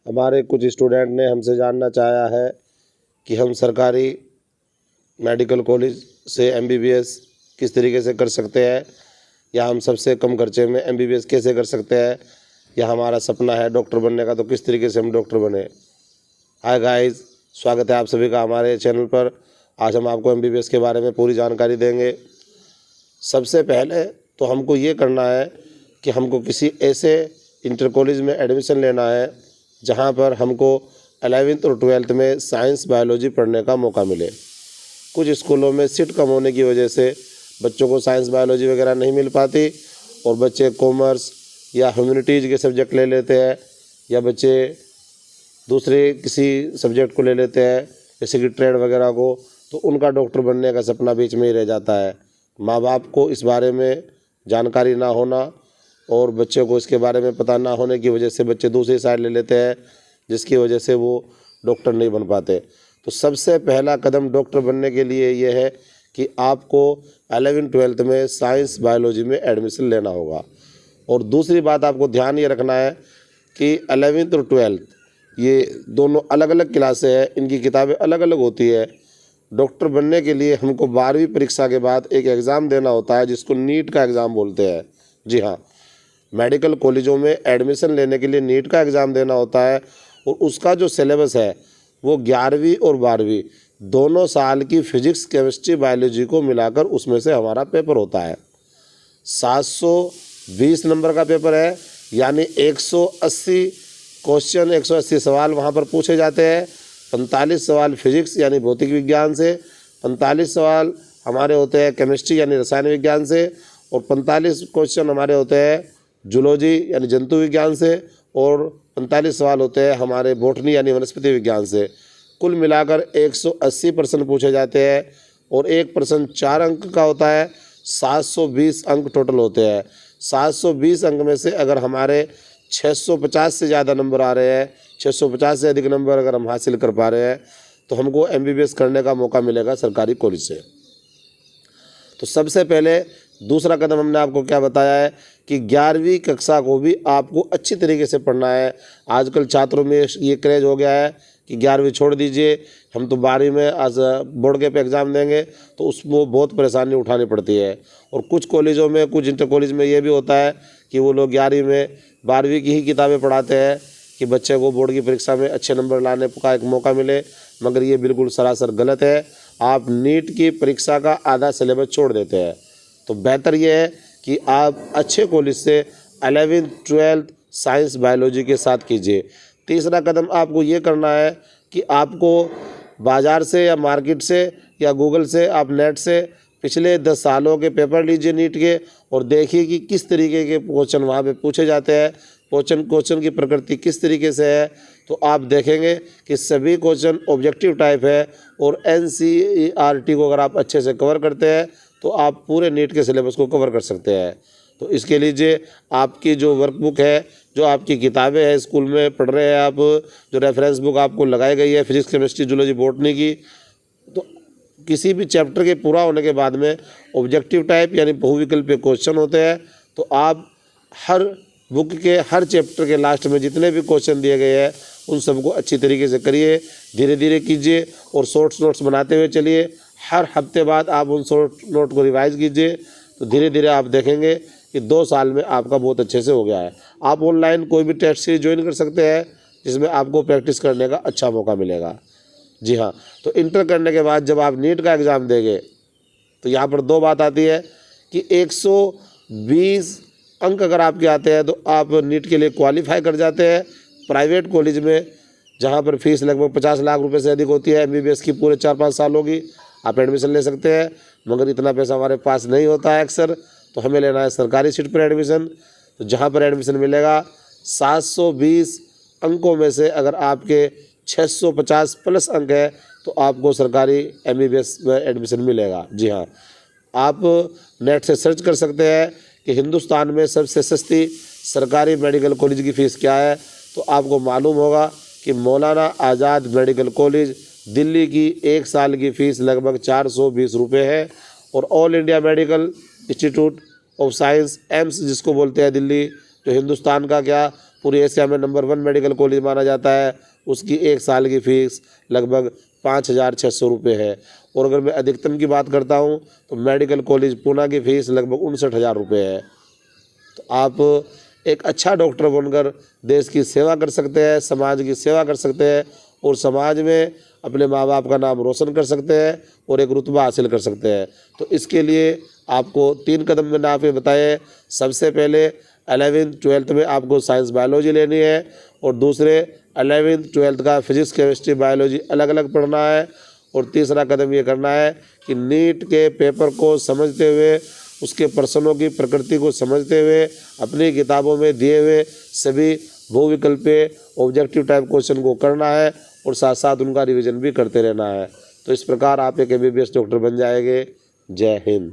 हमारे कुछ स्टूडेंट ने हमसे जानना चाहा है कि हम सरकारी मेडिकल कॉलेज से एमबीबीएस किस तरीके से कर सकते हैं, या हम सबसे कम खर्चे में एमबीबीएस कैसे कर सकते हैं, या हमारा सपना है डॉक्टर बनने का तो किस तरीके से हम डॉक्टर बने। हाय गाइस, स्वागत है आप सभी का हमारे चैनल पर। आज हम आपको एमबीबीएस के बारे में पूरी जानकारी देंगे। सबसे पहले तो हमको ये करना है कि हमको किसी ऐसे इंटर कॉलेज में एडमिशन लेना है जहाँ पर हमको 11th और 12th में साइंस बायोलॉजी पढ़ने का मौका मिले। कुछ स्कूलों में सीट कम होने की वजह से बच्चों को साइंस बायोलॉजी वगैरह नहीं मिल पाती और बच्चे कॉमर्स या ह्यूमैनिटीज़ के सब्जेक्ट ले लेते हैं, या बच्चे दूसरे किसी सब्जेक्ट को ले लेते हैं जैसे कि ट्रेड वगैरह को, तो उनका डॉक्टर बनने का सपना बीच में ही रह जाता है। माँ बाप को इस बारे में जानकारी ना होना और बच्चे को इसके बारे में पता ना होने की वजह से बच्चे दूसरी साइड ले लेते हैं, जिसकी वजह से वो डॉक्टर नहीं बन पाते। तो सबसे पहला कदम डॉक्टर बनने के लिए ये है कि आपको 11th-12th में साइंस बायोलॉजी में एडमिशन लेना होगा। और दूसरी बात आपको ध्यान ये रखना है कि 11th और 12th ये दोनों अलग अलग क्लासें हैं, इनकी किताबें अलग अलग होती है। डॉक्टर बनने के लिए हमको 12वीं परीक्षा के बाद एक एग्ज़ाम देना होता है जिसको नीट का एग्ज़ाम बोलते हैं। जी हाँ, मेडिकल कॉलेजों में एडमिशन लेने के लिए नीट का एग्ज़ाम देना होता है और उसका जो सिलेबस है वो 11वीं और 12वीं दोनों साल की फिजिक्स, केमिस्ट्री, बायोलॉजी को मिलाकर उसमें से हमारा पेपर होता है। 720 नंबर का पेपर है, यानी 180 क्वेश्चन, 180 सवाल वहाँ पर पूछे जाते हैं। 45 सवाल फिजिक्स यानी भौतिक विज्ञान से, 45 सवाल हमारे होते हैं केमिस्ट्री यानी रसायन विज्ञान से, और 45 क्वेश्चन हमारे होते हैं जूलॉजी यानी जंतु विज्ञान से, और 45 सवाल होते हैं हमारे बॉटनी यानी वनस्पति विज्ञान से। कुल मिलाकर 180 प्रश्न पूछे जाते हैं और एक प्रश्न 4 अंक का होता है। 720 अंक टोटल होते हैं। 720 अंक में से अगर हमारे 650 से ज़्यादा नंबर आ रहे हैं, 650 से अधिक नंबर अगर हम हासिल कर पा रहे हैं, तो हमको एमबीबीएस करने का मौका मिलेगा सरकारी कॉलेज से। तो सबसे पहले दूसरा कदम हमने आपको क्या बताया है कि 11वीं कक्षा को भी आपको अच्छी तरीके से पढ़ना है। आजकल छात्रों में ये क्रेज हो गया है कि 11वीं छोड़ दीजिए, हम तो 12वीं में आज बोर्ड के पे एग्ज़ाम देंगे, तो उसमें बहुत परेशानी उठानी पड़ती है। और कुछ कॉलेजों में, कुछ इंटर कॉलेज में ये भी होता है कि वो लोग 11वीं में 12वीं की ही किताबें पढ़ाते हैं कि बच्चे को बोर्ड की परीक्षा में अच्छे नंबर लाने का एक मौका मिले, मगर ये बिल्कुल सरासर गलत है। आप नीट की परीक्षा का आधा सिलेबस छोड़ देते हैं। तो बेहतर ये है कि आप अच्छे कॉलेज से 11th 12th साइंस बायोलॉजी के साथ कीजिए। तीसरा कदम आपको ये करना है कि आपको बाज़ार से या मार्केट से या गूगल से, आप नेट से पिछले 10 सालों के पेपर लीजिए नीट के, और देखिए कि किस तरीके के क्वेश्चन वहाँ पे पूछे जाते हैं, क्वेश्चन की प्रकृति किस तरीके से है। तो आप देखेंगे कि सभी क्वेश्चन ऑब्जेक्टिव टाइप है, और NCERT को अगर आप अच्छे से कवर करते हैं तो आप पूरे नीट के सिलेबस को कवर कर सकते हैं। तो इसके लिए आपकी जो वर्कबुक है, जो आपकी किताबें हैं स्कूल में पढ़ रहे हैं आप, जो रेफरेंस बुक आपको लगाई गई है फिजिक्स, केमिस्ट्री, जूलॉजी, बॉटनी की, तो किसी भी चैप्टर के पूरा होने के बाद में ऑब्जेक्टिव टाइप यानी बहुविकल्पीय क्वेश्चन होते हैं। तो आप हर बुक के हर चैप्टर के लास्ट में जितने भी क्वेश्चन दिए गए हैं उन सबको अच्छी तरीके से करिए, धीरे धीरे कीजिए और शॉर्ट्स नोट्स बनाते हुए चलिए। हर हफ्ते बाद आप उन शॉर्ट नोट को रिवाइज़ कीजिए, तो धीरे धीरे आप देखेंगे कि 2 साल में आपका बहुत अच्छे से हो गया है। आप ऑनलाइन कोई भी टेस्ट सीरीज ज्वाइन कर सकते हैं जिसमें आपको प्रैक्टिस करने का अच्छा मौका मिलेगा। जी हाँ, तो इंटर करने के बाद जब आप नीट का एग्ज़ाम देंगे तो यहाँ पर 2 बात आती है कि 120 अंक अगर आपके आते हैं तो आप नीट के लिए क्वालिफाई कर जाते हैं। प्राइवेट कॉलेज में जहाँ पर फीस लगभग 50 लाख रुपए से अधिक होती है, एमबीबीएस की पूरे 4-5 साल होगी, आप एडमिशन ले सकते हैं, मगर इतना पैसा हमारे पास नहीं होता है अक्सर, तो हमें लेना है सरकारी सीट पर एडमिशन। तो जहाँ पर एडमिशन मिलेगा 720 अंकों में से अगर आपके 650 प्लस अंक है तो आपको सरकारी एमबीबीएस में एडमिशन मिलेगा। जी हाँ, आप नेट से सर्च कर सकते हैं कि हिंदुस्तान में सबसे सस्ती सरकारी मेडिकल कॉलेज की फ़ीस क्या है, तो आपको मालूम होगा कि मौलाना आज़ाद मेडिकल कॉलेज दिल्ली की 1 साल की फ़ीस लगभग 420 रुपये है, और all India medical institute of science AIIMS जिसको बोलते हैं दिल्ली, जो हिंदुस्तान का क्या पूरी एशिया में नंबर 1 मेडिकल कॉलेज माना जाता है। उसकी 1 साल की फ़ीस लगभग 5,600 रुपये है। और अगर मैं अधिकतम की बात करता हूँ तो मेडिकल कॉलेज पूना की फ़ीस लगभग 59,000 रुपये है। तो आप एक अच्छा डॉक्टर बनकर देश की सेवा कर सकते हैं, समाज की सेवा कर सकते हैं और समाज में अपने माँ बाप का नाम रोशन कर सकते हैं और एक रुतबा हासिल कर सकते हैं। तो इसके लिए आपको 3 कदम मैंने आपको बताए। सबसे पहले 11th 12th में आपको साइंस बायोलॉजी लेनी है और दूसरे 11th 12th का फिजिक्स केमिस्ट्री बायोलॉजी अलग अलग पढ़ना है। और तीसरा कदम ये करना है कि नीट के पेपर को समझते हुए, उसके प्रश्नों की प्रकृति को समझते हुए, अपनी किताबों में दिए हुए सभी बहुविकल्पीय ऑब्जेक्टिव टाइप क्वेश्चन को करना है और साथ साथ उनका रिवीजन भी करते रहना है। तो इस प्रकार आप एक MBBS डॉक्टर बन जाएंगे। जय हिंद।